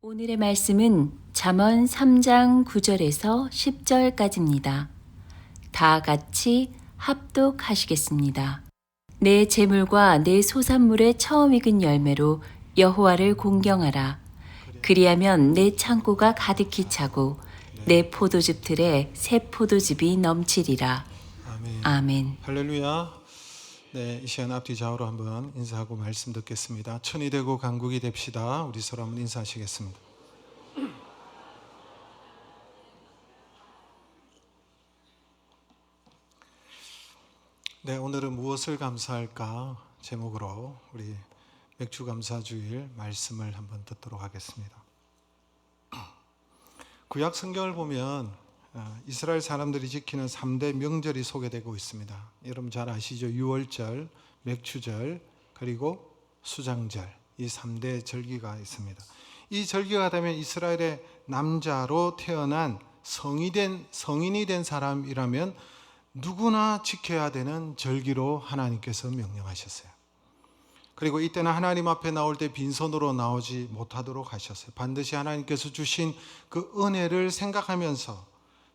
오늘의 말씀은 잠언 3장 9절에서 10절까지입니다. 다 같이 합독하시겠습니다. 내 재물과 내 소산물의 처음 익은 열매로 여호와를 공경하라. 그리하면 내 창고가 가득히 차고 내 포도즙 틀에 새 포도즙이 넘치리라. 아멘. 아멘. 할렐루야. 네, 이 시간 앞뒤 좌우로 한번 인사하고 말씀 듣겠습니다. 천이 되고 강국이 됩시다. 우리 서로 한번 인사하시겠습니다. 네, 오늘은 무엇을 감사할까 제목으로 우리 맥주 감사 주일 말씀을 한번 듣도록 하겠습니다. 구약 성경을 보면 이스라엘 사람들이 지키는 3대 명절이 소개되고 있습니다. 여러분 잘 아시죠? 유월절, 맥추절, 그리고 수장절, 이 3대 절기가 있습니다. 이 절기가 되면 이스라엘의 남자로 태어난 성인이 된 사람이라면 누구나 지켜야 되는 절기로 하나님께서 명령하셨어요. 그리고 이때는 하나님 앞에 나올 때 빈손으로 나오지 못하도록 하셨어요. 반드시 하나님께서 주신 그 은혜를 생각하면서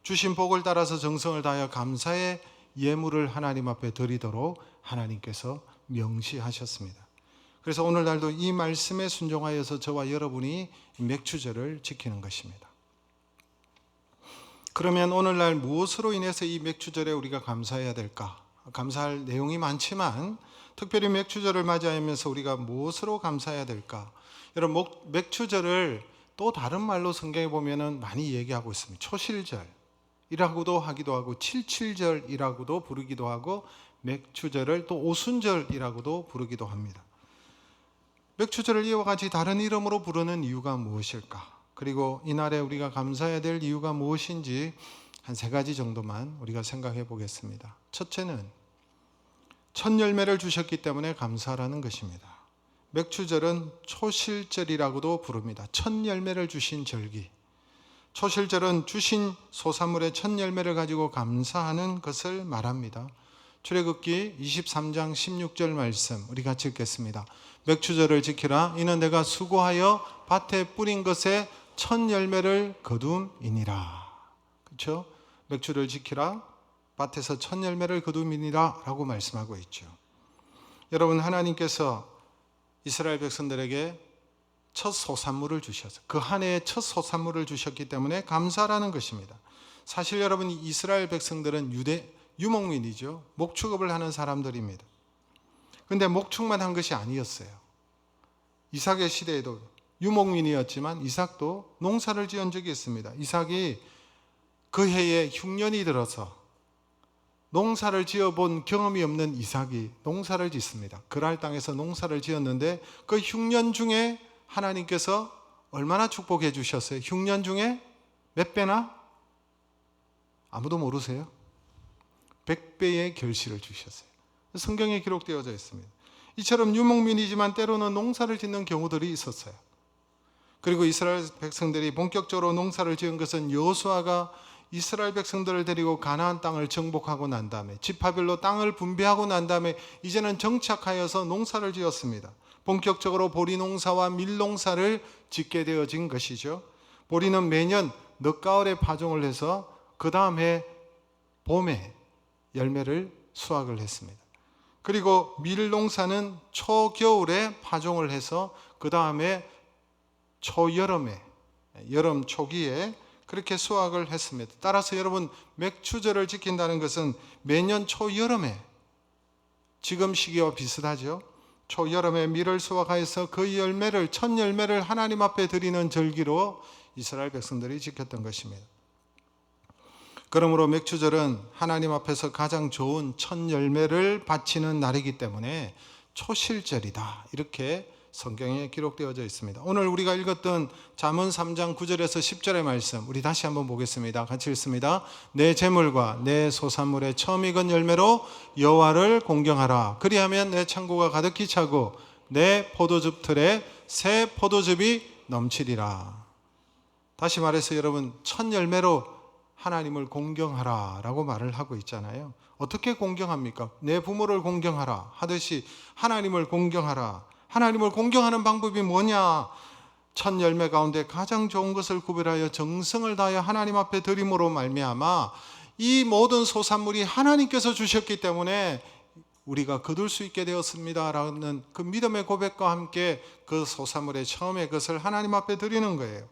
주신 복을 따라서 정성을 다하여 감사의 예물을 하나님 앞에 드리도록 하나님께서 명시하셨습니다. 그래서 오늘날도 이 말씀에 순종하여서 저와 여러분이 맥추절을 지키는 것입니다. 그러면 오늘날 무엇으로 인해서 이 맥추절에 우리가 감사해야 될까? 감사할 내용이 많지만 특별히 맥추절을 맞이하면서 우리가 무엇으로 감사해야 될까? 여러분, 맥추절을 또 다른 말로 성경에 보면은 많이 얘기하고 있습니다. 초실절이라고도 하기도 하고 칠칠절이라고도 부르기도 하고 맥추절을 또 오순절이라고도 부르기도 합니다. 맥추절을 이와 같이 다른 이름으로 부르는 이유가 무엇일까? 그리고 이날에 우리가 감사해야 될 이유가 무엇인지 한 3가지 정도만 우리가 생각해 보겠습니다. 첫째는 첫 열매를 주셨기 때문에 감사라는 것입니다. 맥추절은 초실절이라고도 부릅니다. 첫 열매를 주신 절기. 초실절은 주신 소산물의 첫 열매를 가지고 감사하는 것을 말합니다. 출애굽기 23장 16절 말씀 우리 같이 읽겠습니다. 맥추절을 지키라. 이는 내가 수고하여 밭에 뿌린 것에 첫 열매를 거둠이니라. 그렇죠? 맥추를 지키라. 밭에서 첫 열매를 거둠이니라 라고 말씀하고 있죠. 여러분, 하나님께서 이스라엘 백성들에게 첫 소산물을 주셔서 그 한 해의 첫 소산물을 주셨기 때문에 감사라는 것입니다. 사실 여러분, 이스라엘 백성들은 유목민이죠. 목축업을 하는 사람들입니다. 그런데 목축만 한 것이 아니었어요. 이삭의 시대에도 유목민이었지만 이삭도 농사를 지은 적이 있습니다. 이삭이 그 해에 흉년이 들어서 농사를 지어본 경험이 없는 이삭이 농사를 짓습니다. 그랄 땅에서 농사를 지었는데 그 흉년 중에 하나님께서 얼마나 축복해 주셨어요? 흉년 중에 몇 배나? 아무도 모르세요? 100배의 결실을 주셨어요. 성경에 기록되어져 있습니다. 이처럼 유목민이지만 때로는 농사를 짓는 경우들이 있었어요. 그리고 이스라엘 백성들이 본격적으로 농사를 지은 것은 여호수아가 이스라엘 백성들을 데리고 가나안 땅을 정복하고 난 다음에 지파별로 땅을 분배하고 난 다음에 이제는 정착하여서 농사를 지었습니다. 본격적으로 보리 농사와 밀 농사를 짓게 되어진 것이죠. 보리는 매년 늦가을에 파종을 해서 그 다음 해 봄에 열매를 수확을 했습니다. 그리고 밀 농사는 초겨울에 파종을 해서 그 다음에 초여름에 여름 초기에 그렇게 수확을 했습니다. 따라서 여러분, 맥추절을 지킨다는 것은 매년 초여름에, 지금 시기와 비슷하죠. 초여름에 밀을 수확하여서 그 열매를, 첫 열매를 하나님 앞에 드리는 절기로 이스라엘 백성들이 지켰던 것입니다. 그러므로 맥추절은 하나님 앞에서 가장 좋은 첫 열매를 바치는 날이기 때문에 초실절이다, 이렇게 성경에 기록되어져 있습니다. 오늘 우리가 읽었던 잠언 3장 9절에서 10절의 말씀 우리 다시 한번 보겠습니다. 같이 읽습니다. 내 재물과 내 소산물의 처음 익은 열매로 여호와를 공경하라. 그리하면 내 창고가 가득히 차고 내 포도즙 틀에 새 포도즙이 넘치리라. 다시 말해서 여러분, 첫 열매로 하나님을 공경하라 라고 말을 하고 있잖아요. 어떻게 공경합니까? 내 부모를 공경하라 하듯이 하나님을 공경하라. 하나님을 공경하는 방법이 뭐냐? 첫 열매 가운데 가장 좋은 것을 구별하여 정성을 다하여 하나님 앞에 드림으로 말미암아 이 모든 소산물이 하나님께서 주셨기 때문에 우리가 거둘 수 있게 되었습니다라는 그 믿음의 고백과 함께 그 소산물의 처음에 그것을 하나님 앞에 드리는 거예요.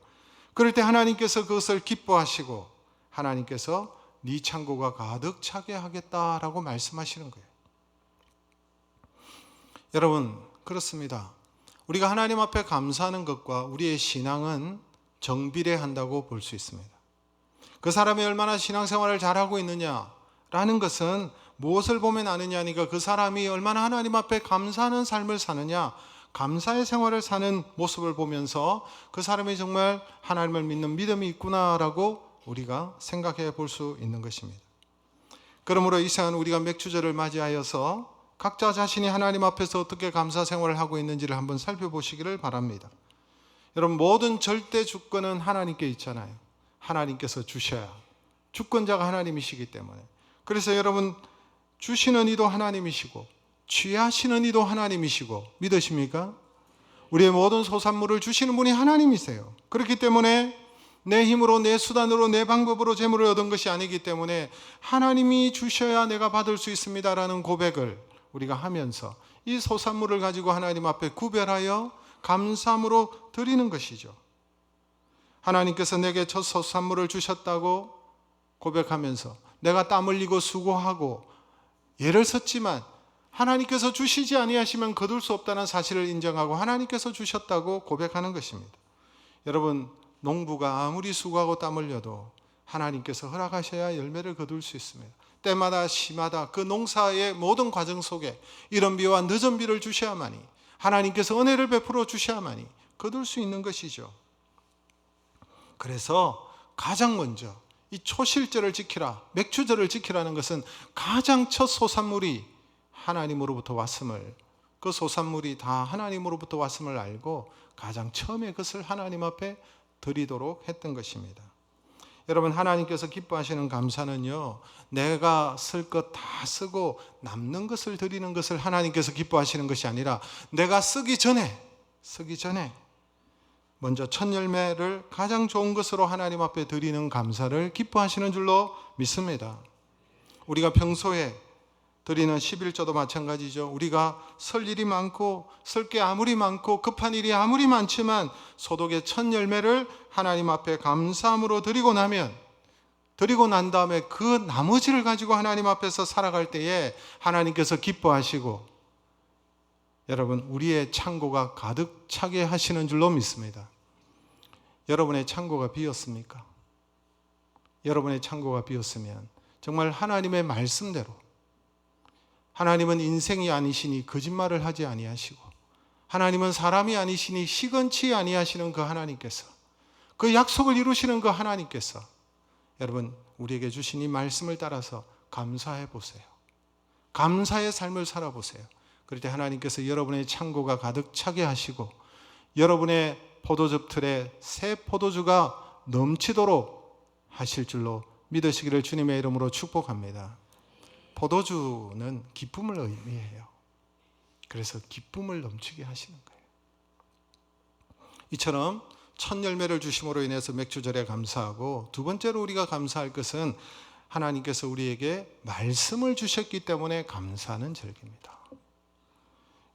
그럴 때 하나님께서 그것을 기뻐하시고 하나님께서 네 창고가 가득 차게 하겠다라고 말씀하시는 거예요. 여러분, 그렇습니다. 우리가 하나님 앞에 감사하는 것과 우리의 신앙은 정비례한다고 볼 수 있습니다. 그 사람이 얼마나 신앙생활을 잘하고 있느냐라는 것은 무엇을 보면 아느냐니까 그 사람이 얼마나 하나님 앞에 감사하는 삶을 사느냐, 감사의 생활을 사는 모습을 보면서 그 사람이 정말 하나님을 믿는 믿음이 있구나라고 우리가 생각해 볼 수 있는 것입니다. 그러므로 이 시간 우리가 맥주절을 맞이하여서 각자 자신이 하나님 앞에서 어떻게 감사 생활을 하고 있는지를 한번 살펴보시기를 바랍니다. 여러분, 모든 절대 주권은 하나님께 있잖아요. 하나님께서 주셔야, 주권자가 하나님이시기 때문에. 그래서 여러분, 주시는 이도 하나님이시고 취하시는 이도 하나님이시고, 믿으십니까? 우리의 모든 소산물을 주시는 분이 하나님이세요. 그렇기 때문에 내 힘으로, 내 수단으로, 내 방법으로 재물을 얻은 것이 아니기 때문에 하나님이 주셔야 내가 받을 수 있습니다라는 고백을 우리가 하면서 이 소산물을 가지고 하나님 앞에 구별하여 감사함으로 드리는 것이죠. 하나님께서 내게 첫 소산물을 주셨다고 고백하면서 내가 땀 흘리고 수고하고 애를 썼지만 하나님께서 주시지 아니하시면 거둘 수 없다는 사실을 인정하고 하나님께서 주셨다고 고백하는 것입니다. 여러분, 농부가 아무리 수고하고 땀 흘려도 하나님께서 허락하셔야 열매를 거둘 수 있습니다. 때마다 시마다 그 농사의 모든 과정 속에 이른 비와 늦은 비를 주셔야만이, 하나님께서 은혜를 베풀어 주셔야만이 거둘 수 있는 것이죠. 그래서 가장 먼저 이 초실절을 지키라, 맥주절을 지키라는 것은 가장 첫 소산물이 하나님으로부터 왔음을, 그 소산물이 다 하나님으로부터 왔음을 알고 가장 처음에 그것을 하나님 앞에 드리도록 했던 것입니다. 여러분, 하나님께서 기뻐하시는 감사는요, 내가 쓸 것 다 쓰고 남는 것을 드리는 것을 하나님께서 기뻐하시는 것이 아니라 내가 쓰기 전에 먼저 첫 열매를 가장 좋은 것으로 하나님 앞에 드리는 감사를 기뻐하시는 줄로 믿습니다. 우리가 평소에 드리는 11조도 마찬가지죠. 우리가 설 일이 많고 쓸 게 아무리 많고 급한 일이 아무리 많지만 소독의 첫 열매를 하나님 앞에 감사함으로 드리고 난 다음에 그 나머지를 가지고 하나님 앞에서 살아갈 때에 하나님께서 기뻐하시고 여러분, 우리의 창고가 가득 차게 하시는 줄로 믿습니다. 여러분의 창고가 비었습니까? 여러분의 창고가 비었으면 정말 하나님의 말씀대로, 하나님은 인생이 아니시니 거짓말을 하지 아니하시고 하나님은 사람이 아니시니 시건치 아니하시는 그 하나님께서, 그 약속을 이루시는 그 하나님께서 여러분, 우리에게 주신 이 말씀을 따라서 감사해 보세요. 감사의 삶을 살아보세요. 그럴 때 하나님께서 여러분의 창고가 가득 차게 하시고 여러분의 포도즙 틀에 새 포도주가 넘치도록 하실 줄로 믿으시기를 주님의 이름으로 축복합니다. 포도주는 기쁨을 의미해요. 그래서 기쁨을 넘치게 하시는 거예요. 이처럼 첫 열매를 주심으로 인해서 맥주절에 감사하고, 두 번째로 우리가 감사할 것은 하나님께서 우리에게 말씀을 주셨기 때문에 감사하는 절기입니다.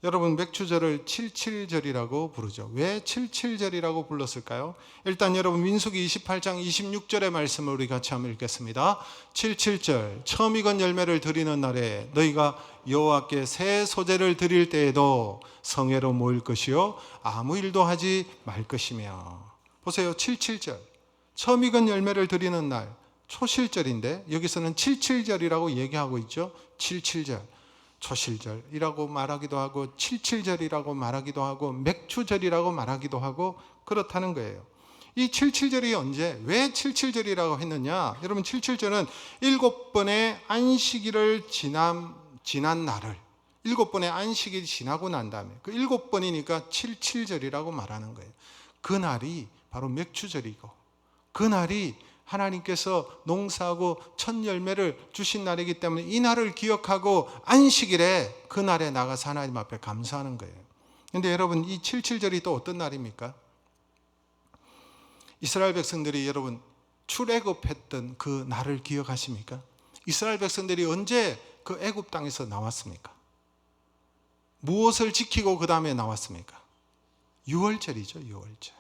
여러분, 맥주절을 77절이라고 부르죠. 왜 77절이라고 불렀을까요? 일단 여러분, 민수기 28장 26절의 말씀을 우리 같이 한번 읽겠습니다. 77절, 처음 익은 열매를 드리는 날에 너희가 여호와께 새 소재를 드릴 때에도 성회로 모일 것이요 아무 일도 하지 말 것이며. 보세요, 77절, 처음 익은 열매를 드리는 날, 초실절인데 여기서는 77절이라고 얘기하고 있죠. 77절, 초실절이라고 말하기도 하고 77절이라고 말하기도 하고 맥주절이라고 말하기도 하고 그렇다는 거예요. 이 77절이 언제, 왜 77절이라고 했느냐? 여러분, 77절은 7번의 안식일을 지난 날을, 7번의 안식일이 지나고 난 다음에 그 7번이니까 77절이라고 말하는 거예요. 그 날이 바로 맥주절이고 그 날이 하나님께서 농사하고 첫 열매를 주신 날이기 때문에 이 날을 기억하고 안식일에 그 날에 나가서 하나님 앞에 감사하는 거예요. 그런데 여러분, 이 77절이 또 어떤 날입니까? 이스라엘 백성들이 여러분 출애굽했던 그 날을 기억하십니까? 이스라엘 백성들이 언제 그 애굽 땅에서 나왔습니까? 무엇을 지키고 그 다음에 나왔습니까? 유월절이죠. 유월절.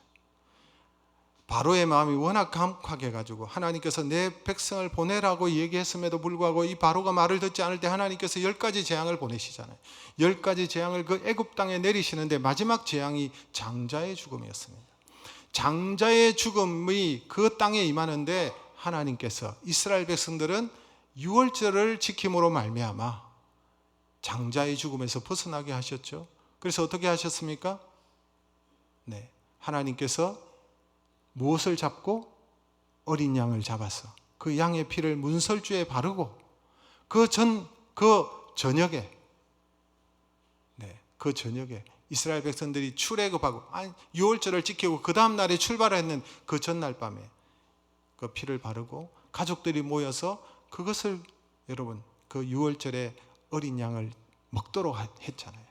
바로의 마음이 워낙 강팍해 가지고 하나님께서 내 백성을 보내라고 얘기했음에도 불구하고 이 바로가 말을 듣지 않을 때 하나님께서 10가지 재앙을 보내시잖아요. 10가지 재앙을 그 애굽 땅에 내리시는데 마지막 재앙이 장자의 죽음이었습니다. 장자의 죽음이 그 땅에 임하는데 하나님께서 이스라엘 백성들은 유월절을 지킴으로 말미암아 장자의 죽음에서 벗어나게 하셨죠. 그래서 어떻게 하셨습니까? 네, 하나님께서 무엇을 잡고? 어린 양을 잡아서 그 양의 피를 문설주에 바르고 그 저녁에 이스라엘 백성들이 출애굽하고 유월절을 지키고 그 다음 날에 출발을 했는 그 전날 밤에 그 피를 바르고 가족들이 모여서 그것을 여러분 그 유월절에 어린 양을 먹도록 했잖아요.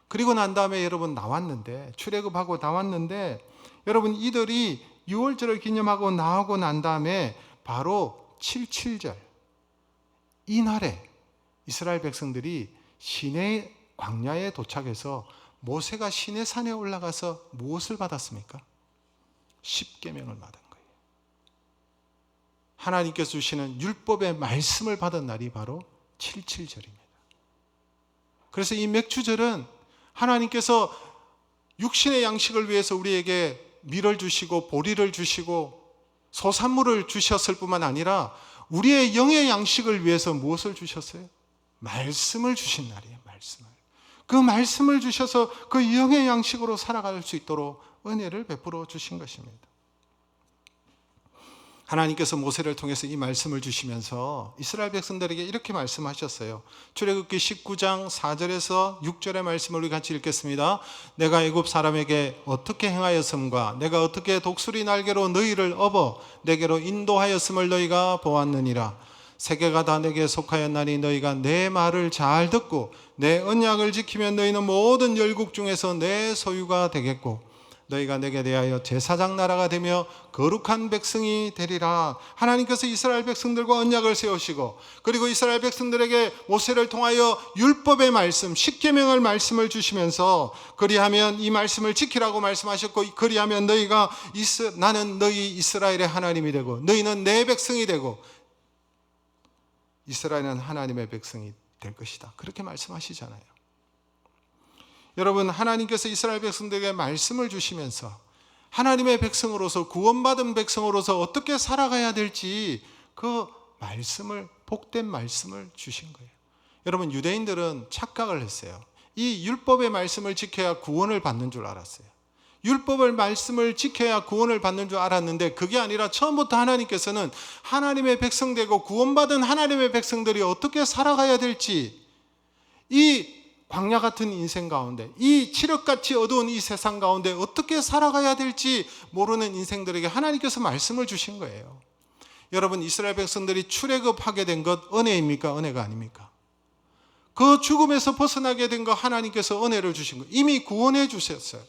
그리고 난 다음에 여러분 나왔는데 출애굽하고 나왔는데 여러분 이들이 유월절을 기념하고 나오고 난 다음에 바로 77절 이날에 이스라엘 백성들이 시내 광야에 도착해서 모세가 시내산에 올라가서 무엇을 받았습니까? 십계명을 받은 거예요. 하나님께서 주시는 율법의 말씀을 받은 날이 바로 77절입니다. 그래서 이 맥주절은 하나님께서 육신의 양식을 위해서 우리에게 밀을 주시고 보리를 주시고 소산물을 주셨을 뿐만 아니라 우리의 영의 양식을 위해서 무엇을 주셨어요? 말씀을 주신 날이에요. 말씀을. 그 말씀을 주셔서 그 영의 양식으로 살아갈 수 있도록 은혜를 베풀어 주신 것입니다. 하나님께서 모세를 통해서 이 말씀을 주시면서 이스라엘 백성들에게 이렇게 말씀하셨어요. 출애굽기 19장 4절에서 6절의 말씀을 우리 같이 읽겠습니다. 내가 애굽 사람에게 어떻게 행하였음과 내가 어떻게 독수리 날개로 너희를 업어 내게로 인도하였음을 너희가 보았느니라. 세계가 다 내게 속하였나니 너희가 내 말을 잘 듣고 내 언약을 지키면 너희는 모든 열국 중에서 내 소유가 되겠고 너희가 내게 대하여 제사장 나라가 되며 거룩한 백성이 되리라. 하나님께서 이스라엘 백성들과 언약을 세우시고 그리고 이스라엘 백성들에게 모세를 통하여 율법의 말씀, 십계명을 말씀을 주시면서 그리하면 이 말씀을 지키라고 말씀하셨고 그리하면 너희가 나는 너희 이스라엘의 하나님이 되고 너희는 내 백성이 되고 이스라엘은 하나님의 백성이 될 것이다. 그렇게 말씀하시잖아요. 여러분 하나님께서 이스라엘 백성들에게 말씀을 주시면서 하나님의 백성으로서 구원받은 백성으로서 어떻게 살아가야 될지 그 말씀을 복된 말씀을 주신 거예요. 여러분 유대인들은 착각을 했어요. 이 율법의 말씀을 지켜야 구원을 받는 줄 알았어요. 율법의 말씀을 지켜야 구원을 받는 줄 알았는데 그게 아니라 처음부터 하나님께서는 하나님의 백성 되고 구원받은 하나님의 백성들이 어떻게 살아가야 될지 이 광야 같은 인생 가운데 이 칠흑같이 어두운 이 세상 가운데 어떻게 살아가야 될지 모르는 인생들에게 하나님께서 말씀을 주신 거예요. 여러분 이스라엘 백성들이 출애굽하게 된 것 은혜입니까? 은혜가 아닙니까? 그 죽음에서 벗어나게 된 것 하나님께서 은혜를 주신 거예요. 이미 구원해 주셨어요.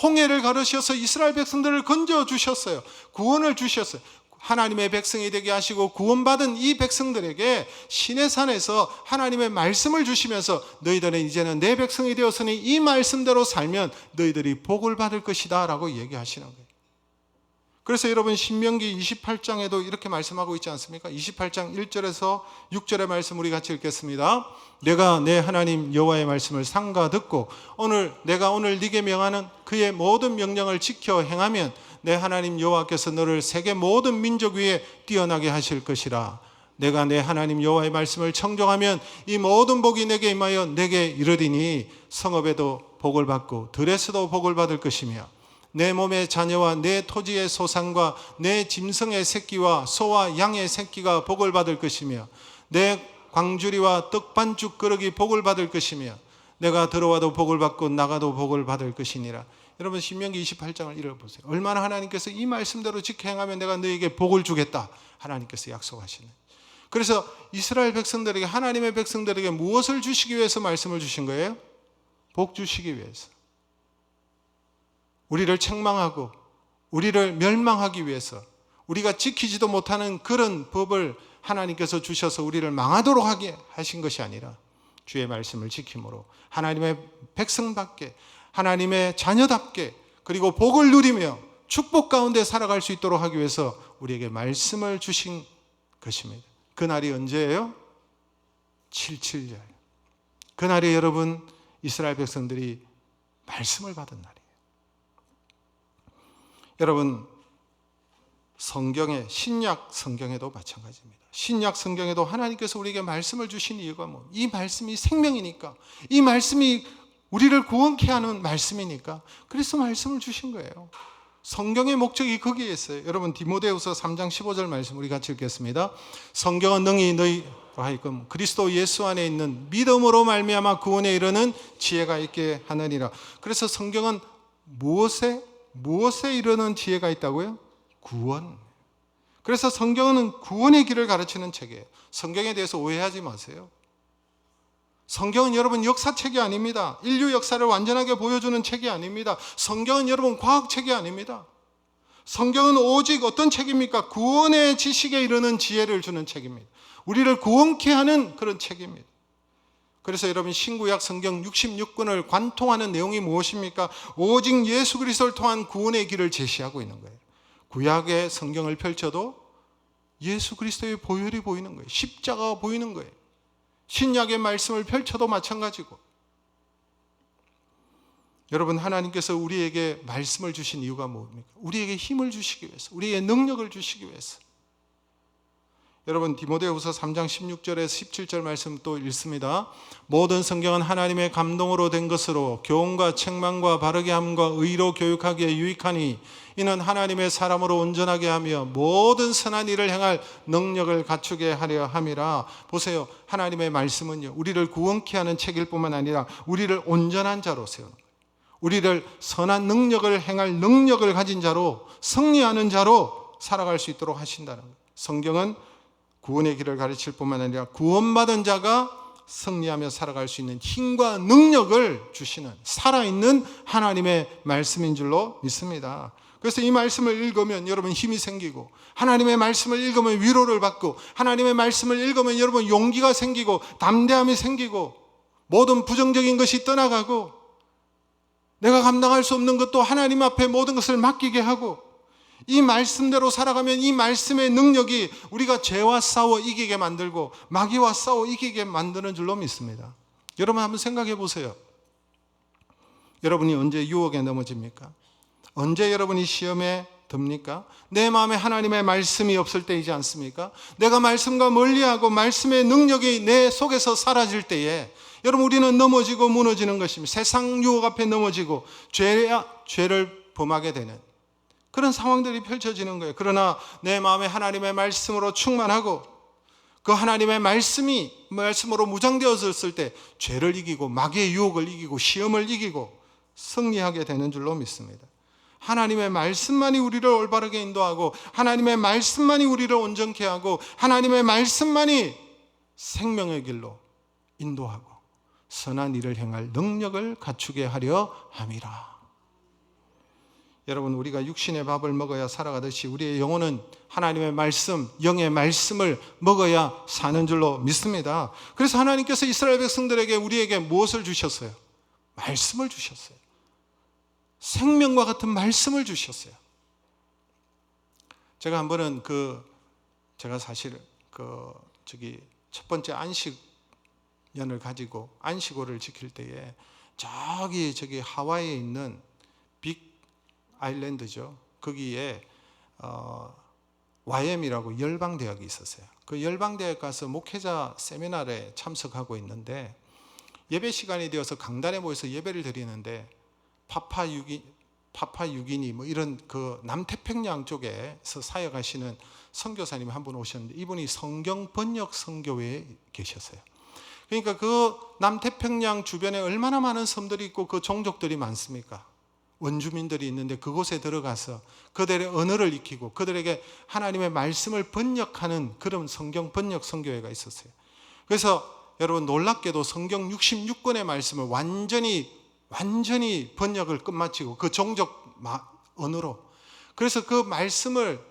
홍해를 가르셔서 이스라엘 백성들을 건져 주셨어요. 구원을 주셨어요. 하나님의 백성이 되게 하시고 구원받은 이 백성들에게 시내산에서 하나님의 말씀을 주시면서 너희들은 이제는 내 백성이 되었으니 이 말씀대로 살면 너희들이 복을 받을 것이다 라고 얘기하시는 거예요. 그래서 여러분 신명기 28장에도 이렇게 말씀하고 있지 않습니까? 28장 1절에서 6절의 말씀 우리 같이 읽겠습니다. 내가 내 하나님 여호와의 말씀을 삼가 듣고 내가 오늘 네게 명하는 그의 모든 명령을 지켜 행하면 내 하나님 여호와께서 너를 세계 모든 민족 위에 뛰어나게 하실 것이라. 내가 내 하나님 여호와의 말씀을 청종하면 이 모든 복이 내게 임하여 내게 이르리니 성읍에도 복을 받고 들에서도 복을 받을 것이며 내 몸의 자녀와 내 토지의 소산과 내 짐승의 새끼와 소와 양의 새끼가 복을 받을 것이며 내 광주리와 떡반죽 그릇이 복을 받을 것이며 내가 들어와도 복을 받고 나가도 복을 받을 것이니라. 여러분 신명기 28장을 읽어보세요. 얼마나 하나님께서 이 말씀대로 지켜 행하면 내가 너에게 복을 주겠다 하나님께서 약속하시는. 그래서 이스라엘 백성들에게 하나님의 백성들에게 무엇을 주시기 위해서 말씀을 주신 거예요? 복 주시기 위해서. 우리를 책망하고 우리를 멸망하기 위해서 우리가 지키지도 못하는 그런 법을 하나님께서 주셔서 우리를 망하도록 하게 하신 것이 아니라 주의 말씀을 지킴으로 하나님의 백성답게 하나님의 자녀답게 그리고 복을 누리며 축복 가운데 살아갈 수 있도록 하기 위해서 우리에게 말씀을 주신 것입니다. 그날이 언제예요? 7.7절. 그날이 여러분 이스라엘 백성들이 말씀을 받은 날이에요. 여러분 성경에 신약 성경에도 마찬가지입니다. 신약 성경에도 하나님께서 우리에게 말씀을 주신 이유가 뭐? 이 말씀이 생명이니까, 이 말씀이 우리를 구원케 하는 말씀이니까 그래서 말씀을 주신 거예요. 성경의 목적이 거기에 있어요. 여러분 디모데후서 3장 15절 말씀 우리 같이 읽겠습니다. 성경은 능히 너희로 하여금 그리스도 예수 안에 있는 믿음으로 말미암아 구원에 이르는 지혜가 있게 하느니라. 그래서 성경은 무엇에 이르는 지혜가 있다고요? 구원. 그래서 성경은 구원의 길을 가르치는 책이에요. 성경에 대해서 오해하지 마세요. 성경은 여러분 역사책이 아닙니다. 인류 역사를 완전하게 보여주는 책이 아닙니다. 성경은 여러분 과학책이 아닙니다. 성경은 오직 어떤 책입니까? 구원의 지식에 이르는 지혜를 주는 책입니다. 우리를 구원케 하는 그런 책입니다. 그래서 여러분 신구약 성경 66권을 관통하는 내용이 무엇입니까? 오직 예수 그리스도를 통한 구원의 길을 제시하고 있는 거예요. 구약의 성경을 펼쳐도 예수 그리스도의 보혈이 보이는 거예요. 십자가가 보이는 거예요. 신약의 말씀을 펼쳐도 마찬가지고. 여러분 하나님께서 우리에게 말씀을 주신 이유가 뭡니까? 우리에게 힘을 주시기 위해서, 우리에게 능력을 주시기 위해서. 여러분 디모데후서 3장 16절에서 17절 말씀 또 읽습니다. 모든 성경은 하나님의 감동으로 된 것으로 교훈과 책망과 바르게 함과 의로 교육하기에 유익하니 이는 하나님의 사람으로 온전하게 하며 모든 선한 일을 행할 능력을 갖추게 하려 함이라. 보세요. 하나님의 말씀은요 우리를 구원케 하는 책일 뿐만 아니라 우리를 온전한 자로 세우는 거예요. 우리를 선한 능력을 행할 능력을 가진 자로, 승리하는 자로 살아갈 수 있도록 하신다는 거예요. 성경은 구원의 길을 가르칠 뿐만 아니라 구원받은 자가 승리하며 살아갈 수 있는 힘과 능력을 주시는 살아있는 하나님의 말씀인 줄로 믿습니다. 그래서 이 말씀을 읽으면 여러분 힘이 생기고, 하나님의 말씀을 읽으면 위로를 받고, 하나님의 말씀을 읽으면 여러분 용기가 생기고 담대함이 생기고 모든 부정적인 것이 떠나가고 내가 감당할 수 없는 것도 하나님 앞에 모든 것을 맡기게 하고, 이 말씀대로 살아가면 이 말씀의 능력이 우리가 죄와 싸워 이기게 만들고 마귀와 싸워 이기게 만드는 줄로 믿습니다. 여러분 한번 생각해 보세요. 여러분이 언제 유혹에 넘어집니까? 언제 여러분이 시험에 듭니까? 내 마음에 하나님의 말씀이 없을 때이지 않습니까? 내가 말씀과 멀리하고 말씀의 능력이 내 속에서 사라질 때에 여러분 우리는 넘어지고 무너지는 것입니다. 세상 유혹 앞에 넘어지고 죄를 범하게 되는 그런 상황들이 펼쳐지는 거예요. 그러나 내 마음에 하나님의 말씀으로 충만하고 그 하나님의 말씀으로 무장되어졌을 때 죄를 이기고 마귀의 유혹을 이기고 시험을 이기고 승리하게 되는 줄로 믿습니다. 하나님의 말씀만이 우리를 올바르게 인도하고 하나님의 말씀만이 우리를 온전케 하고 하나님의 말씀만이 생명의 길로 인도하고 선한 일을 행할 능력을 갖추게 하려 함이라. 여러분 우리가 육신의 밥을 먹어야 살아가듯이 우리의 영혼은 하나님의 말씀, 영의 말씀을 먹어야 사는 줄로 믿습니다. 그래서 하나님께서 이스라엘 백성들에게 우리에게 무엇을 주셨어요? 말씀을 주셨어요. 생명과 같은 말씀을 주셨어요. 제가 한 번은 제가 사실 첫 번째 안식년을 가지고 안식오를 지킬 때에 저기 하와이에 있는 빅 아일랜드죠. 거기에 YM이라고 열방대학이 있었어요. 그 열방대학 가서 목회자 세미나에 참석하고 있는데 예배 시간이 되어서 강단에 모여서 예배를 드리는데 파파유기니 뭐 이런 그 남태평양 쪽에서 사역하시는 선교사님이 한 분 오셨는데 이분이 성경 번역 선교회에 계셨어요. 그러니까 그 남태평양 주변에 얼마나 많은 섬들이 있고 그 종족들이 많습니까? 원주민들이 있는데 그곳에 들어가서 그들의 언어를 익히고 그들에게 하나님의 말씀을 번역하는 그런 성경 번역 선교회가 있었어요. 그래서 여러분 놀랍게도 성경 66권의 말씀을 완전히 번역을 끝마치고 그 종족 언어로 그래서 그 말씀을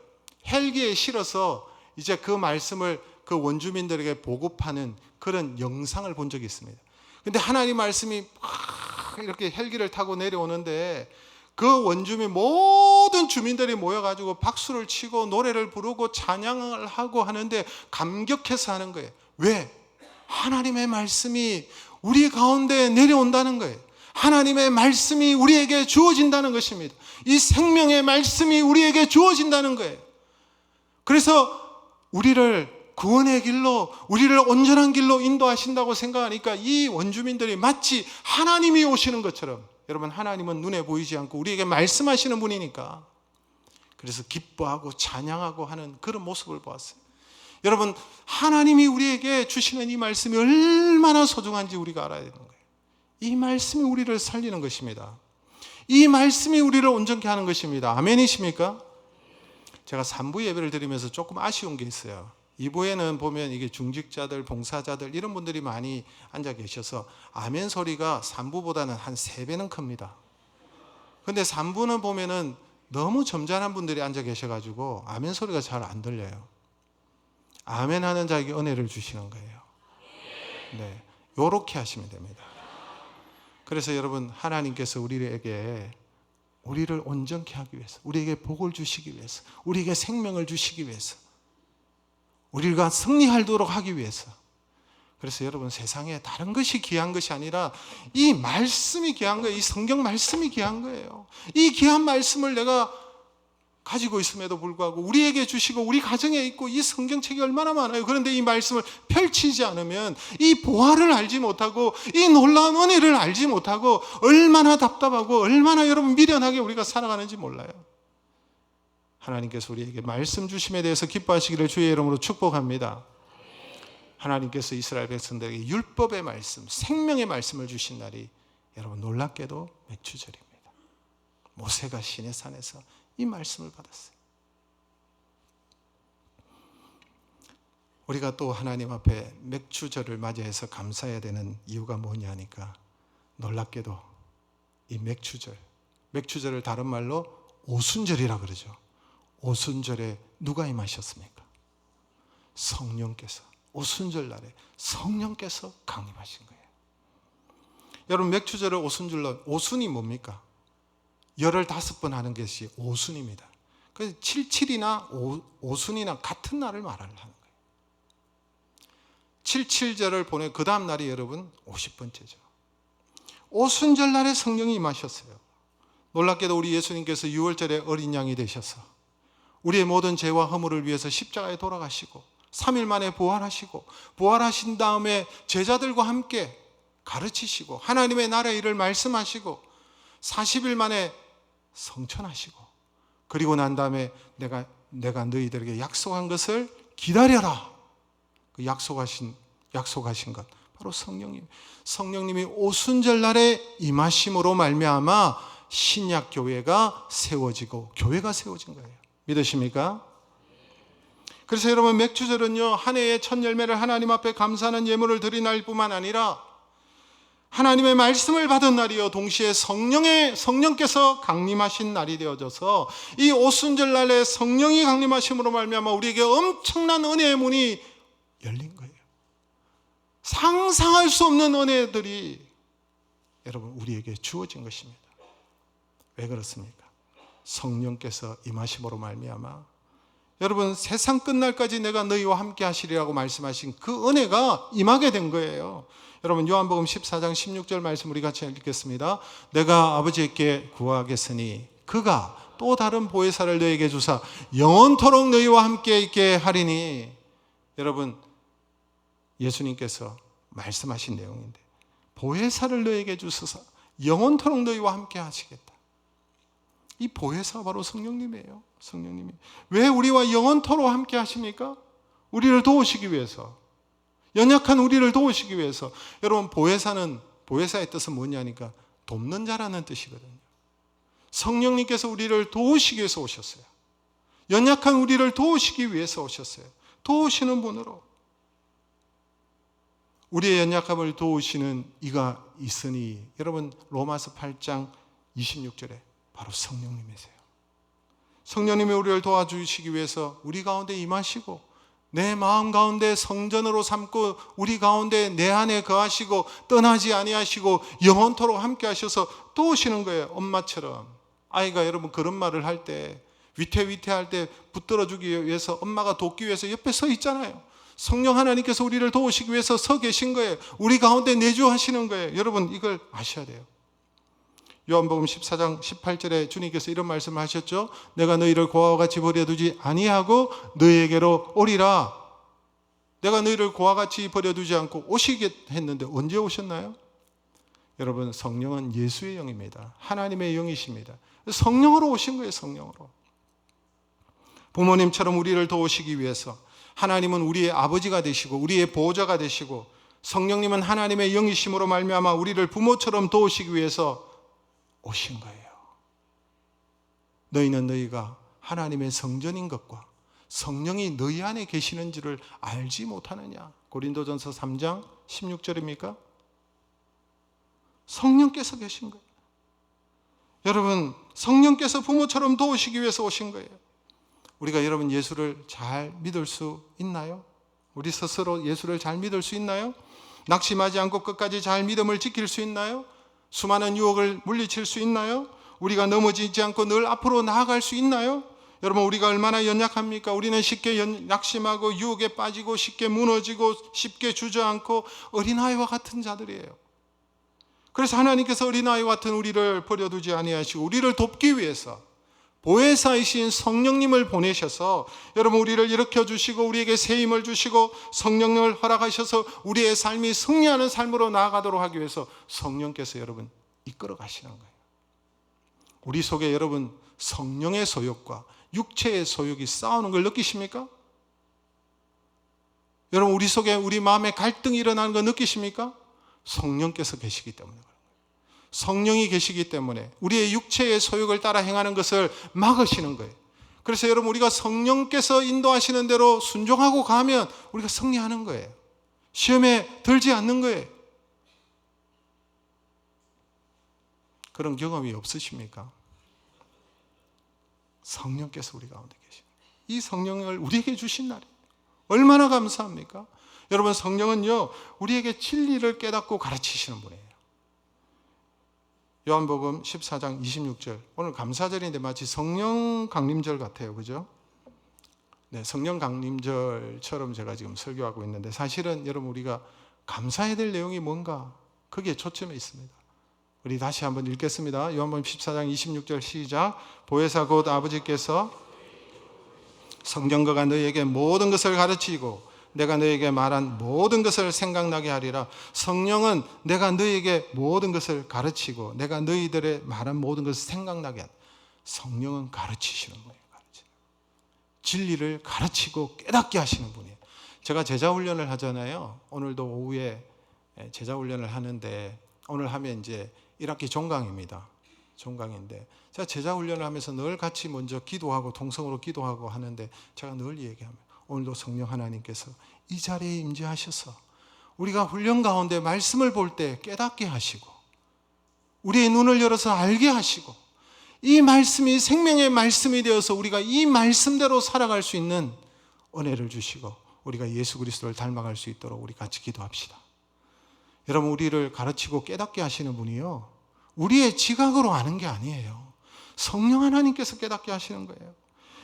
헬기에 실어서 이제 그 말씀을 그 원주민들에게 보급하는 그런 영상을 본 적이 있습니다. 근데 하나님 말씀이 막 이렇게 헬기를 타고 내려오는데 그 원주민 모든 주민들이 모여가지고 박수를 치고 노래를 부르고 찬양을 하고 하는데 감격해서 하는 거예요. 왜? 하나님의 말씀이 우리 가운데 내려온다는 거예요. 하나님의 말씀이 우리에게 주어진다는 것입니다. 이 생명의 말씀이 우리에게 주어진다는 거예요. 그래서 우리를 구원의 길로, 우리를 온전한 길로 인도하신다고 생각하니까 이 원주민들이 마치 하나님이 오시는 것처럼, 여러분, 하나님은 눈에 보이지 않고 우리에게 말씀하시는 분이니까, 그래서 기뻐하고 찬양하고 하는 그런 모습을 보았어요. 여러분, 하나님이 우리에게 주시는 이 말씀이 얼마나 소중한지 우리가 알아야 되는 거예요. 이 말씀이 우리를 살리는 것입니다. 이 말씀이 우리를 온전케 하는 것입니다. 아멘이십니까? 제가 3부 예배를 드리면서 조금 아쉬운 게 있어요. 2부에는 보면 이게 중직자들, 봉사자들 이런 분들이 많이 앉아 계셔서 아멘 소리가 3부보다는 한 3배는 큽니다. 근데 3부는 보면은 너무 점잖은 분들이 앉아 계셔가지고 아멘 소리가 잘 안 들려요. 아멘 하는 자에게 은혜를 주시는 거예요. 네, 요렇게 하시면 됩니다. 그래서 여러분, 하나님께서 우리에게 우리를 온전케 하기 위해서, 우리에게 복을 주시기 위해서, 우리에게 생명을 주시기 위해서, 우리가 승리하도록 하기 위해서, 그래서 여러분, 세상에 다른 것이 귀한 것이 아니라 이 말씀이 귀한 거예요. 이 성경 말씀이 귀한 거예요. 이 귀한 말씀을 내가 가지고 있음에도 불구하고 우리에게 주시고 우리 가정에 있고, 이 성경책이 얼마나 많아요. 그런데 이 말씀을 펼치지 않으면 이 보화를 알지 못하고 이 놀라운 은혜를 알지 못하고 얼마나 답답하고 얼마나 여러분 미련하게 우리가 살아가는지 몰라요. 하나님께서 우리에게 말씀 주심에 대해서 기뻐하시기를 주의 이름으로 축복합니다. 하나님께서 이스라엘 백성들에게 율법의 말씀, 생명의 말씀을 주신 날이 여러분 놀랍게도 맥추절입니다. 모세가 시내산에서 이 말씀을 받았어요. 우리가 또 하나님 앞에 맥추절을 맞이해서 감사해야 되는 이유가 뭐냐니까, 놀랍게도 이 맥추절을 다른 말로 오순절이라 그러죠. 오순절에 누가 임하셨습니까? 성령께서. 오순절 날에 성령께서 강림하신 거예요. 여러분, 맥추절을 오순절로, 오순이 뭡니까? 15번 하는 것이 오순입니다. 그래서 77이나 오순이나 같은 날을 말하는 거예요. 77절을 보내 그 다음 날이 여러분 50번째죠. 오순절 날에 성령이 임하셨어요. 놀랍게도 우리 예수님께서 6월절에 어린 양이 되셔서 우리의 모든 죄와 허물을 위해서 십자가에 돌아가시고 3일 만에 부활하시고, 부활하신 다음에 제자들과 함께 가르치시고 하나님의 나라의 일을 말씀하시고 40일 만에 성천하시고, 그리고 난 다음에 내가 너희들에게 약속한 것을 기다려라. 그 약속하신 것 바로 성령님이 오순절 날에 임하심으로 말미암아 신약 교회가 세워지고 교회가 세워진 거예요. 믿으십니까? 그래서 여러분, 맥추절은요, 한 해의 첫 열매를 하나님 앞에 감사하는 예물을 드린 날뿐만 아니라 하나님의 말씀을 받은 날이요, 동시에 성령께서 강림하신 날이 되어져서 이 오순절 날에 성령이 강림하심으로 말미암아 우리에게 엄청난 은혜의 문이 열린 거예요. 상상할 수 없는 은혜들이 여러분 우리에게 주어진 것입니다. 왜 그렇습니까? 성령께서 임하심으로 말미암아 여러분, 세상 끝날까지 내가 너희와 함께 하시리라고 말씀하신 그 은혜가 임하게 된 거예요. 여러분, 요한복음 14장 16절 말씀 우리 같이 읽겠습니다. 내가 아버지께 구하겠으니 그가 또 다른 보혜사를 너희에게 주사 영원토록 너희와 함께 있게 하리니. 여러분, 예수님께서 말씀하신 내용인데, 보혜사를 너희에게 주소서 영원토록 너희와 함께 하시겠다. 이 보혜사가 바로 성령님이에요. 성령님이 왜 우리와 영원토록 함께 하십니까? 우리를 도우시기 위해서, 연약한 우리를 도우시기 위해서. 여러분, 보혜사의 뜻은 뭐냐니까 돕는 자라는 뜻이거든요. 성령님께서 우리를 도우시기 위해서 오셨어요. 연약한 우리를 도우시기 위해서 오셨어요. 도우시는 분으로. 우리의 연약함을 도우시는 이가 있으니, 여러분, 로마서 8장 26절에 바로 성령님이세요. 성령님이 우리를 도와주시기 위해서 우리 가운데 임하시고 내 마음 가운데 성전으로 삼고 우리 가운데 내 안에 거하시고 떠나지 아니하시고 영원토록 함께 하셔서 또 오시는 거예요. 엄마처럼. 아이가 여러분 그런 말을 할 때 위태위태할 때 붙들어주기 위해서 엄마가 돕기 위해서 옆에 서 있잖아요. 성령 하나님께서 우리를 도우시기 위해서 서 계신 거예요. 우리 가운데 내주하시는 거예요. 여러분 이걸 아셔야 돼요. 요한복음 14장 18절에 주님께서 이런 말씀을 하셨죠. 내가 너희를 고아와 같이 버려두지 아니하고 너희에게로 오리라. 내가 너희를 고아와 같이 버려두지 않고 오시게 했는데 언제 오셨나요? 여러분 성령은 예수의 영입니다. 하나님의 영이십니다. 성령으로 오신 거예요. 성령으로. 부모님처럼 우리를 도우시기 위해서 하나님은 우리의 아버지가 되시고 우리의 보호자가 되시고 성령님은 하나님의 영이심으로 말미암아 우리를 부모처럼 도우시기 위해서 오신 거예요. 너희는 너희가 하나님의 성전인 것과 성령이 너희 안에 계시는지를 알지 못하느냐. 고린도전서 3장 16절입니까? 성령께서 계신 거예요. 여러분 성령께서 부모처럼 도우시기 위해서 오신 거예요. 우리가 여러분 예수를 잘 믿을 수 있나요? 우리 스스로 예수를 잘 믿을 수 있나요? 낙심하지 않고 끝까지 잘 믿음을 지킬 수 있나요? 수많은 유혹을 물리칠 수 있나요? 우리가 넘어지지 않고 늘 앞으로 나아갈 수 있나요? 여러분 우리가 얼마나 연약합니까? 우리는 쉽게 낙심하고 유혹에 빠지고 쉽게 무너지고 쉽게 주저앉고 어린아이와 같은 자들이에요. 그래서 하나님께서 어린아이와 같은 우리를 버려두지 아니하시고 우리를 돕기 위해서 보혜사이신 성령님을 보내셔서 여러분 우리를 일으켜주시고 우리에게 새 힘을 주시고 성령님을 허락하셔서 우리의 삶이 승리하는 삶으로 나아가도록 하기 위해서 성령께서 여러분 이끌어 가시는 거예요. 우리 속에 여러분 성령의 소욕과 육체의 소욕이 싸우는 걸 느끼십니까? 여러분 우리 속에 우리 마음에 갈등이 일어나는 거 느끼십니까? 성령께서 계시기 때문에 그런 거예요. 성령이 계시기 때문에 우리의 육체의 소욕을 따라 행하는 것을 막으시는 거예요. 그래서 여러분 우리가 성령께서 인도하시는 대로 순종하고 가면 우리가 승리하는 거예요. 시험에 들지 않는 거예요. 그런 경험이 없으십니까? 성령께서 우리 가운데 계십니다. 이 성령을 우리에게 주신 날이에요. 얼마나 감사합니까? 여러분 성령은요 우리에게 진리를 깨닫고 가르치시는 분이에요. 요한복음 14장 26절 오늘 감사절인데 마치 성령 강림절 같아요. 그죠? 네, 성령 강림절처럼 제가 지금 설교하고 있는데 사실은 여러분 우리가 감사해야 될 내용이 뭔가 거기에 초점이 있습니다. 우리 다시 한번 읽겠습니다. 요한복음 14장 26절 시작. 보혜사 곧 아버지께서 성경거가 너희에게 모든 것을 가르치고 내가 너희에게 말한 모든 것을 생각나게 하리라. 성령은 내가 너희에게 모든 것을 가르치고 내가 너희들의 말한 모든 것을 생각나게 한다. 성령은 가르치시는 분이에요. 진리를 가르치고 깨닫게 하시는 분이에요. 제가 제자훈련을 하잖아요. 오늘도 오후에 제자훈련을 하는데 오늘 하면 이제 1학기 종강입니다. 종강인데 제가 제자훈련을 하면서 늘 같이 먼저 기도하고 동성으로 기도하고 하는데 제가 늘 얘기합니다. 오늘도 성령 하나님께서 이 자리에 임재하셔서 우리가 훈련 가운데 말씀을 볼 때 깨닫게 하시고 우리의 눈을 열어서 알게 하시고 이 말씀이 생명의 말씀이 되어서 우리가 이 말씀대로 살아갈 수 있는 은혜를 주시고 우리가 예수 그리스도를 닮아갈 수 있도록 우리 같이 기도합시다. 여러분 우리를 가르치고 깨닫게 하시는 분이요 우리의 지각으로 아는 게 아니에요. 성령 하나님께서 깨닫게 하시는 거예요.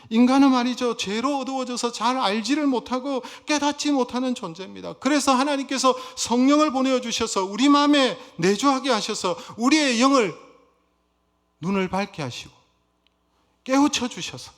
인간은 말이죠 죄로 어두워져서 잘 알지를 못하고 깨닫지 못하는 존재입니다. 그래서 하나님께서 성령을 보내주셔서 우리 마음에 내주하게 하셔서 우리의 영을 눈을 밝게 하시고 깨우쳐 주셔서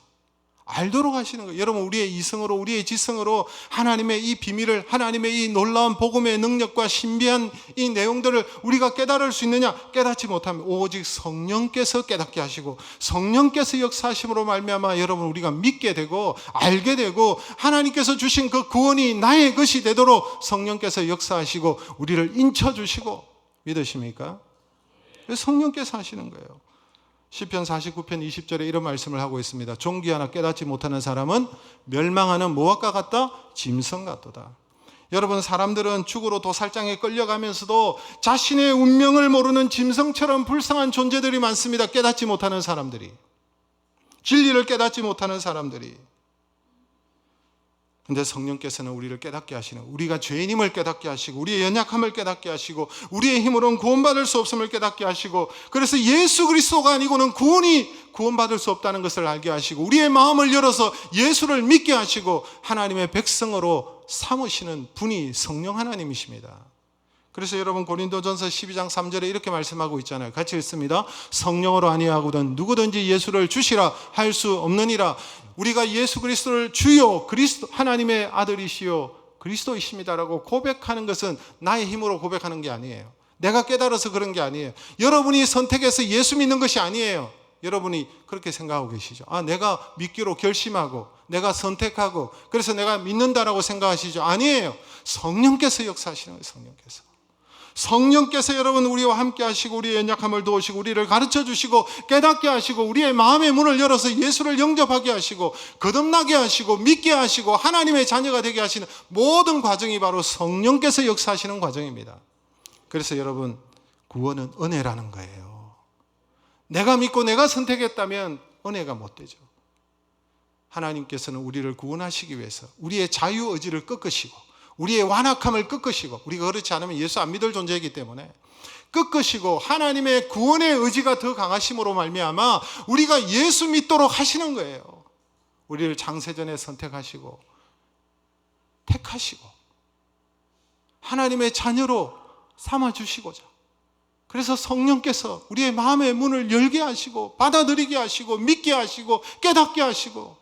알도록 하시는 거예요. 여러분 우리의 이성으로 우리의 지성으로 하나님의 이 비밀을 하나님의 이 놀라운 복음의 능력과 신비한 이 내용들을 우리가 깨달을 수 있느냐? 깨닫지 못하면 오직 성령께서 깨닫게 하시고 성령께서 역사하심으로 말미암아 여러분 우리가 믿게 되고 알게 되고 하나님께서 주신 그 구원이 나의 것이 되도록 성령께서 역사하시고 우리를 인쳐주시고 믿으십니까? 성령께서 하시는 거예요. 시편 49편 20절에 이런 말씀을 하고 있습니다. 종기 하나 깨닫지 못하는 사람은 멸망하는 무엇과 같다? 짐승 같도다. 여러분 사람들은 죽으로 도살장에 끌려가면서도 자신의 운명을 모르는 짐승처럼 불쌍한 존재들이 많습니다. 깨닫지 못하는 사람들이. 진리를 깨닫지 못하는 사람들이. 근데 성령께서는 우리를 깨닫게 하시는, 우리가 죄인임을 깨닫게 하시고, 우리의 연약함을 깨닫게 하시고, 우리의 힘으로는 구원받을 수 없음을 깨닫게 하시고, 그래서 예수 그리스도가 아니고는 구원받을 수 없다는 것을 알게 하시고, 우리의 마음을 열어서 예수를 믿게 하시고 하나님의 백성으로 삼으시는 분이 성령 하나님이십니다. 그래서 여러분 고린도전서 12장 3절에 이렇게 말씀하고 있잖아요. 같이 읽습니다. 성령으로 아니하거든 누구든지 예수를 주시라 할 수 없느니라. 우리가 예수 그리스도를 주요 그리스도 하나님의 아들이시요 그리스도이십니다라고 고백하는 것은 나의 힘으로 고백하는 게 아니에요. 내가 깨달아서 그런 게 아니에요. 여러분이 선택해서 예수 믿는 것이 아니에요. 여러분이 그렇게 생각하고 계시죠. 내가 믿기로 결심하고 내가 선택하고 그래서 내가 믿는다라고 생각하시죠. 아니에요. 성령께서 역사하시는 거예요. 성령께서 여러분 우리와 함께 하시고 우리의 연약함을 도우시고 우리를 가르쳐 주시고 깨닫게 하시고 우리의 마음의 문을 열어서 예수를 영접하게 하시고 거듭나게 하시고 믿게 하시고 하나님의 자녀가 되게 하시는 모든 과정이 바로 성령께서 역사하시는 과정입니다. 그래서 여러분 구원은 은혜라는 거예요. 내가 믿고 내가 선택했다면 은혜가 못 되죠. 하나님께서는 우리를 구원하시기 위해서 우리의 자유의지를 꺾으시고 우리의 완악함을 꺾으시고, 우리가 그렇지 않으면 예수 안 믿을 존재이기 때문에 꺾으시고 하나님의 구원의 의지가 더 강하심으로 말미암아 우리가 예수 믿도록 하시는 거예요. 우리를 창세전에 선택하시고 택하시고 하나님의 자녀로 삼아주시고자, 그래서 성령께서 우리의 마음의 문을 열게 하시고 받아들이게 하시고 믿게 하시고 깨닫게 하시고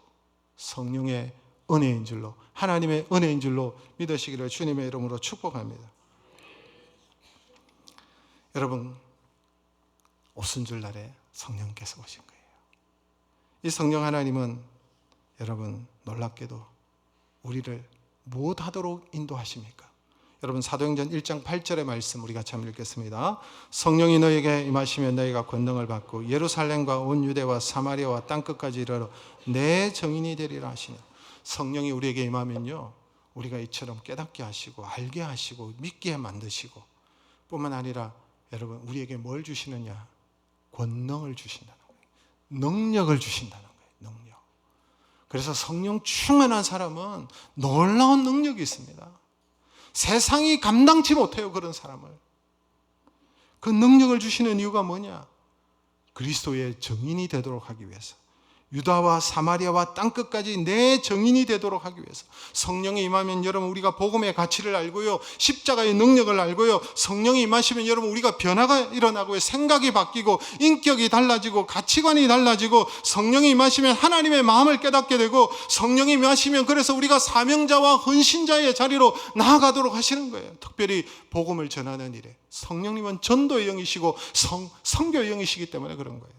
성령의 은혜인 줄로, 하나님의 은혜인 줄로 믿으시기를 주님의 이름으로 축복합니다. 여러분, 오순절날에 성령께서 오신 거예요. 이 성령 하나님은 여러분 놀랍게도 우리를 무엇하도록 인도하십니까? 여러분 사도행전 1장 8절의 말씀 우리 같이 한번 읽겠습니다. 성령이 너에게 임하시면 너희가 권능을 받고 예루살렘과 온 유대와 사마리아와 땅끝까지 이르러 내 증인이 되리라 하시니, 성령이 우리에게 임하면요 우리가 이처럼 깨닫게 하시고 알게 하시고 믿게 만드시고 뿐만 아니라 여러분 우리에게 뭘 주시느냐? 권능을 주신다는 거예요. 능력을 주신다는 거예요. 능력. 그래서 성령 충만한 사람은 놀라운 능력이 있습니다. 세상이 감당치 못해요. 그런 사람을. 그 능력을 주시는 이유가 뭐냐? 그리스도의 증인이 되도록 하기 위해서, 유다와 사마리아와 땅끝까지 내 증인이 되도록 하기 위해서. 성령이 임하면 여러분 우리가 복음의 가치를 알고요, 십자가의 능력을 알고요, 성령이 임하시면 여러분 우리가 변화가 일어나고요, 생각이 바뀌고 인격이 달라지고 가치관이 달라지고, 성령이 임하시면 하나님의 마음을 깨닫게 되고, 성령이 임하시면 그래서 우리가 사명자와 헌신자의 자리로 나아가도록 하시는 거예요. 특별히 복음을 전하는 일에 성령님은 전도의 영이시고 선교의 영이시기 때문에 그런 거예요.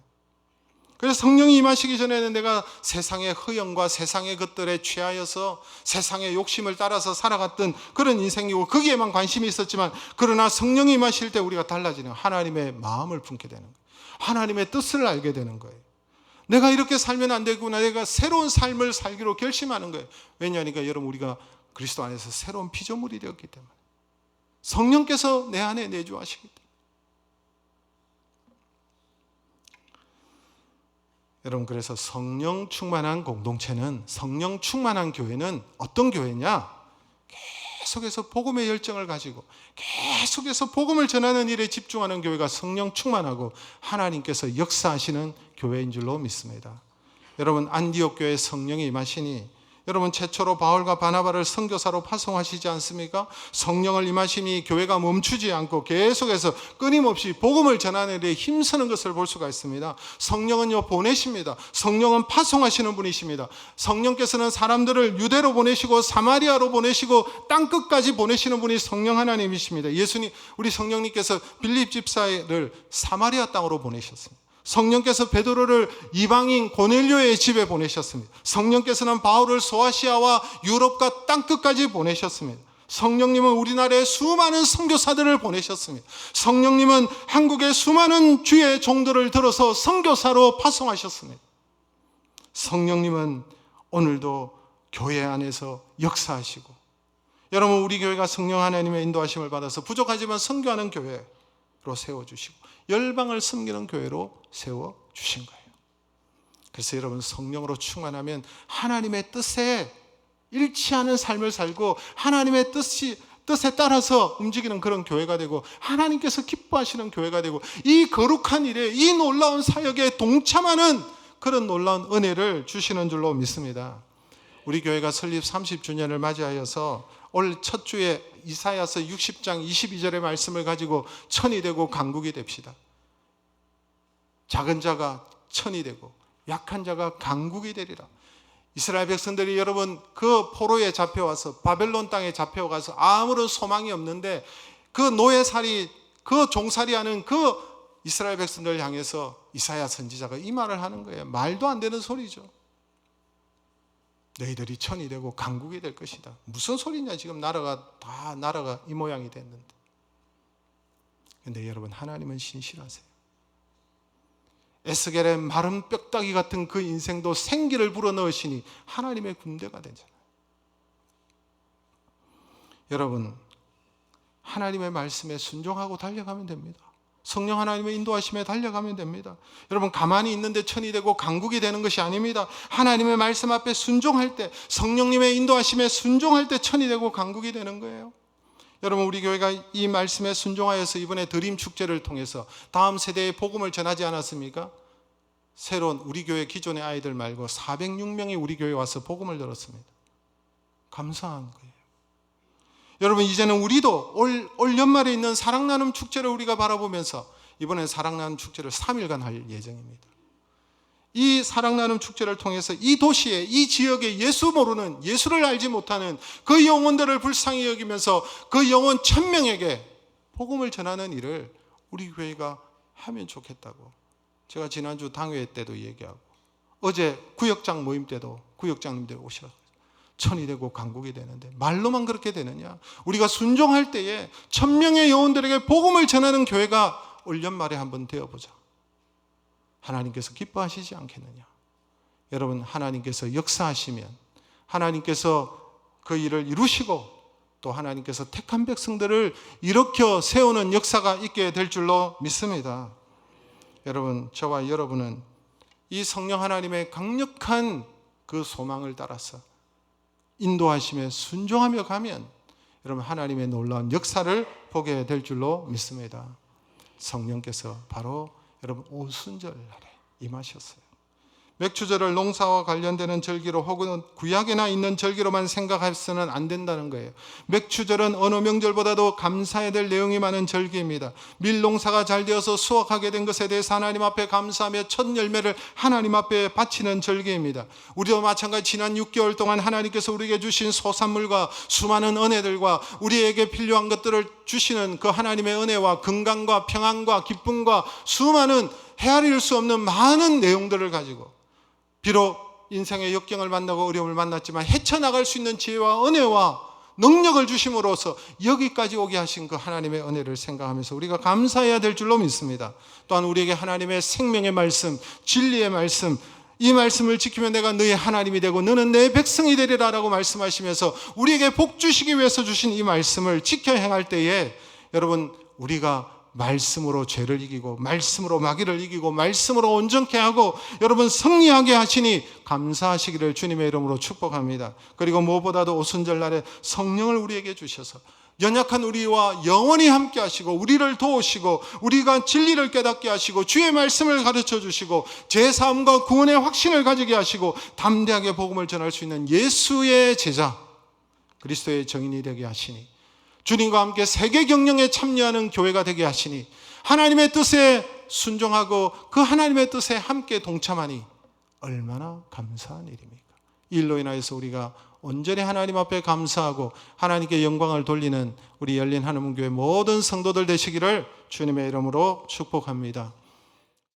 그래서 성령이 임하시기 전에는 내가 세상의 허영과 세상의 것들에 취하여서 세상의 욕심을 따라서 살아갔던 그런 인생이고 거기에만 관심이 있었지만, 그러나 성령이 임하실 때 우리가 달라지는 하나님의 마음을 품게 되는 거예요. 하나님의 뜻을 알게 되는 거예요. 내가 이렇게 살면 안 되구나, 내가 새로운 삶을 살기로 결심하는 거예요. 왜냐하니까 여러분 우리가 그리스도 안에서 새로운 피조물이 되었기 때문에, 성령께서 내 안에 내주하시기 때문에. 여러분 그래서 성령 충만한 공동체는, 성령 충만한 교회는 어떤 교회냐? 계속해서 복음의 열정을 가지고 계속해서 복음을 전하는 일에 집중하는 교회가 성령 충만하고 하나님께서 역사하시는 교회인 줄로 믿습니다. 여러분 안디옥 교회에 성령이 임하시니 여러분 최초로 바울과 바나바를 선교사로 파송하시지 않습니까? 성령을 임하시니 교회가 멈추지 않고 계속해서 끊임없이 복음을 전하는 데 힘쓰는 것을 볼 수가 있습니다. 성령은요 보내십니다. 성령은 파송하시는 분이십니다. 성령께서는 사람들을 유대로 보내시고 사마리아로 보내시고 땅끝까지 보내시는 분이 성령 하나님이십니다. 예수님, 우리 성령님께서 빌립 집사를 사마리아 땅으로 보내셨습니다. 성령께서 베드로를 이방인 고넬료의 집에 보내셨습니다. 성령께서는 바울을 소아시아와 유럽과 땅끝까지 보내셨습니다. 성령님은 우리나라에 수많은 선교사들을 보내셨습니다. 성령님은 한국의 수많은 주의 종들을 들어서 선교사로 파송하셨습니다. 성령님은 오늘도 교회 안에서 역사하시고, 여러분 우리 교회가 성령 하나님의 인도하심을 받아서 부족하지만 선교하는 교회로 세워주시고 열방을 섬기는 교회로 세워주신 거예요. 그래서 여러분 성령으로 충만하면 하나님의 뜻에 일치하는 삶을 살고 하나님의 뜻에 따라서 움직이는 그런 교회가 되고 하나님께서 기뻐하시는 교회가 되고 이 거룩한 일에 이 놀라운 사역에 동참하는 그런 놀라운 은혜를 주시는 줄로 믿습니다. 우리 교회가 설립 30주년을 맞이하여서 올 첫 주에 이사야서 60장 22절의 말씀을 가지고 천이 되고 강국이 됩시다. 작은 자가 천이 되고 약한 자가 강국이 되리라. 이스라엘 백성들이 여러분 그 포로에 잡혀와서 바벨론 땅에 잡혀가서 아무런 소망이 없는데 그 노예살이 그 종살이하는 그 이스라엘 백성들을 향해서 이사야 선지자가 이 말을 하는 거예요. 말도 안 되는 소리죠. 너희들이 천이 되고 강국이 될 것이다. 무슨 소리냐, 지금 나라가 이 모양이 됐는데. 그런데 여러분 하나님은 신실하세요. 에스겔의 마른 뼈다귀 같은 그 인생도 생기를 불어넣으시니 하나님의 군대가 되잖아요. 여러분 하나님의 말씀에 순종하고 달려가면 됩니다. 성령 하나님의 인도하심에 달려가면 됩니다. 여러분 가만히 있는데 천이 되고 강국이 되는 것이 아닙니다. 하나님의 말씀 앞에 순종할 때, 성령님의 인도하심에 순종할 때 천이 되고 강국이 되는 거예요. 여러분 우리 교회가 이 말씀에 순종하여서 이번에 드림 축제를 통해서 다음 세대에 복음을 전하지 않았습니까? 새로운 우리 교회 기존의 아이들 말고 406명이 우리 교회에 와서 복음을 들었습니다. 감사한 거예요. 여러분 이제는 우리도 올 연말에 있는 사랑나눔 축제를 우리가 바라보면서 이번엔 사랑나눔 축제를 3일간 할 예정입니다. 이 사랑나눔 축제를 통해서 이 도시에, 이 지역에 예수 모르는, 예수를 알지 못하는 그 영혼들을 불쌍히 여기면서 그 영혼 1000명에게 복음을 전하는 일을 우리 교회가 하면 좋겠다고 제가 지난주 당회 때도 얘기하고 어제 구역장 모임 때도 구역장님들 오시라고 천이 되고 강국이 되는데 말로만 그렇게 되느냐? 우리가 순종할 때에 1000명의 영혼들에게 복음을 전하는 교회가 올 연말에 한번 되어보자. 하나님께서 기뻐하시지 않겠느냐? 여러분 하나님께서 역사하시면 하나님께서 그 일을 이루시고 또 하나님께서 택한 백성들을 일으켜 세우는 역사가 있게 될 줄로 믿습니다. 여러분 저와 여러분은 이 성령 하나님의 강력한 그 소망을 따라서 인도하심에 순종하며 가면 여러분 하나님의 놀라운 역사를 보게 될 줄로 믿습니다. 성령께서 바로 여러분 오순절 날에 임하셨어요. 맥주절을 농사와 관련되는 절기로 혹은 구약에나 있는 절기로만 생각해서는 안 된다는 거예요. 맥주절은 어느 명절보다도 감사해야 될 내용이 많은 절기입니다. 밀농사가 잘 되어서 수확하게 된 것에 대해서 하나님 앞에 감사하며 첫 열매를 하나님 앞에 바치는 절기입니다. 우리도 마찬가지 지난 6개월 동안 하나님께서 우리에게 주신 소산물과 수많은 은혜들과 우리에게 필요한 것들을 주시는 그 하나님의 은혜와 건강과 평안과 기쁨과 수많은 헤아릴 수 없는 많은 내용들을 가지고 비록 인생의 역경을 만나고 어려움을 만났지만 헤쳐나갈 수 있는 지혜와 은혜와 능력을 주심으로써 여기까지 오게 하신 그 하나님의 은혜를 생각하면서 우리가 감사해야 될 줄로 믿습니다. 또한 우리에게 하나님의 생명의 말씀, 진리의 말씀, 이 말씀을 지키면 내가 너의 하나님이 되고 너는 내 백성이 되리라 라고 말씀하시면서 우리에게 복 주시기 위해서 주신 이 말씀을 지켜 행할 때에 여러분 우리가 말씀으로 죄를 이기고 말씀으로 마귀를 이기고 말씀으로 온전케 하고 여러분 승리하게 하시니 감사하시기를 주님의 이름으로 축복합니다. 그리고 무엇보다도 오순절날에 성령을 우리에게 주셔서 연약한 우리와 영원히 함께 하시고 우리를 도우시고 우리가 진리를 깨닫게 하시고 주의 말씀을 가르쳐 주시고 제사함과 구원의 확신을 가지게 하시고 담대하게 복음을 전할 수 있는 예수의 제자 그리스도의 정인이 되게 하시니 주님과 함께 세계 경영에 참여하는 교회가 되게 하시니 하나님의 뜻에 순종하고 그 하나님의 뜻에 함께 동참하니 얼마나 감사한 일입니까? 이 일로 인하여서 우리가 온전히 하나님 앞에 감사하고 하나님께 영광을 돌리는 우리 열린 하나님교회 모든 성도들 되시기를 주님의 이름으로 축복합니다.